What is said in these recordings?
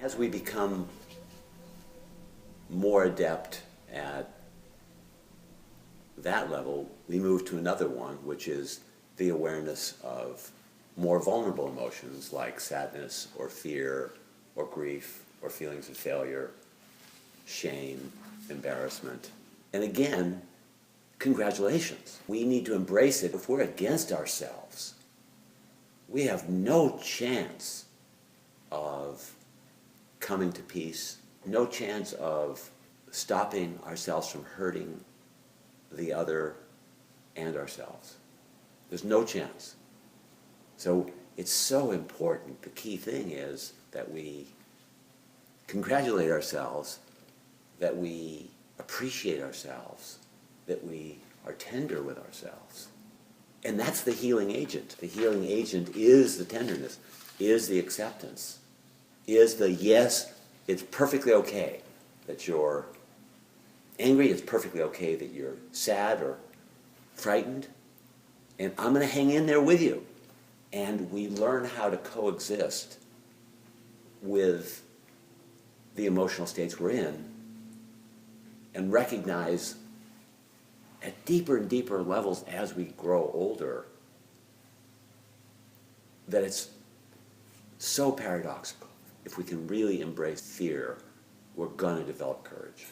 As we become more adept at that level, we move to another one, which is the awareness of more vulnerable emotions like sadness or fear or grief or feelings of failure, shame, embarrassment. And again, congratulations. We need to embrace it. If we're against ourselves, we have no chance of coming to peace, no chance of stopping ourselves from hurting the other and ourselves. There's no chance. So it's so important. The key thing is that we congratulate ourselves, that we appreciate ourselves, that we are tender with ourselves. And that's the healing agent. The healing agent is the tenderness, is the acceptance, is the yes, it's perfectly okay that you're angry, it's perfectly okay that you're sad or frightened, and I'm going to hang in there with you. And we learn how to coexist with the emotional states we're in and recognize at deeper and deeper levels as we grow older that it's so paradoxical. If we can really embrace fear, we're going to develop courage.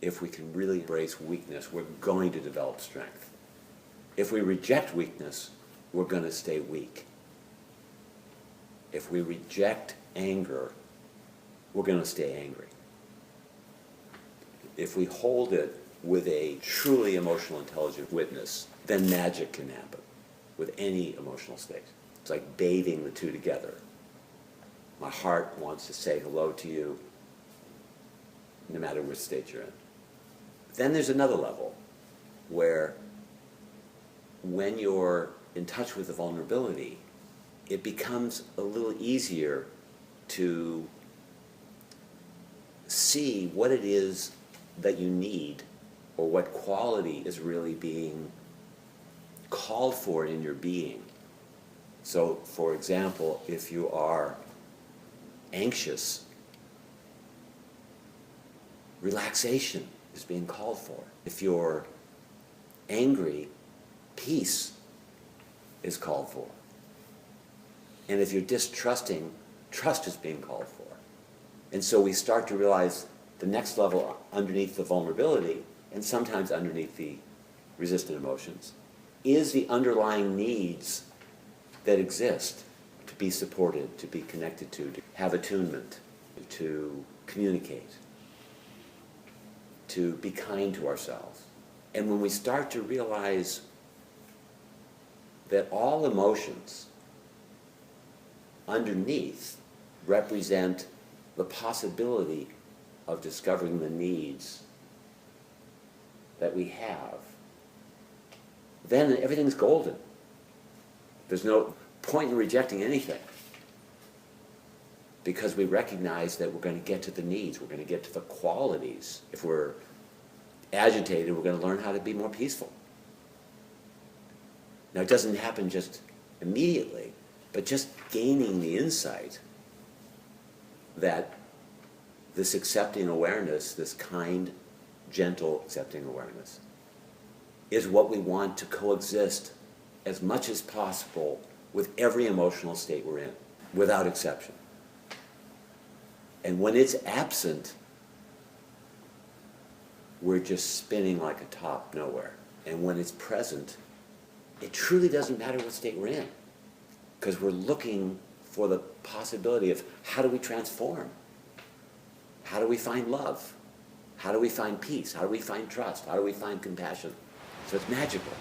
If we can really embrace weakness, we're going to develop strength. If we reject weakness, we're going to stay weak. If we reject anger, we're going to stay angry. If we hold it with a truly emotional intelligent witness, then magic can happen with any emotional state. It's like bathing the two together. My heart wants to say hello to you no matter which state you're in. Then there's another level where when you're in touch with the vulnerability, it becomes a little easier to see what it is that you need or what quality is really being called for in your being. So, for example, if you are anxious, relaxation is being called for. If you're angry, peace is called for. And if you're distrusting, trust is being called for. And so we start to realize the next level underneath the vulnerability, and sometimes underneath the resistant emotions, is the underlying needs that exist to be supported, to be connected to have attunement, to communicate, to be kind to ourselves. And when we start to realize that all emotions underneath represent the possibility of discovering the needs that we have, then everything's golden. There's no point in rejecting anything because we recognize that we're going to get to the needs, we're going to get to the qualities. If we're agitated, we're going to learn how to be more peaceful. Now, it doesn't happen just immediately, but just gaining the insight that this accepting awareness, this kind, gentle accepting awareness, is what we want to coexist as much as possible with every emotional state we're in, without exception. And when it's absent, we're just spinning like a top nowhere. And when it's present, it truly doesn't matter what state we're in, because we're looking for the possibility of how do we transform? How do we find love? How do we find peace? How do we find trust? How do we find compassion? So it's magical.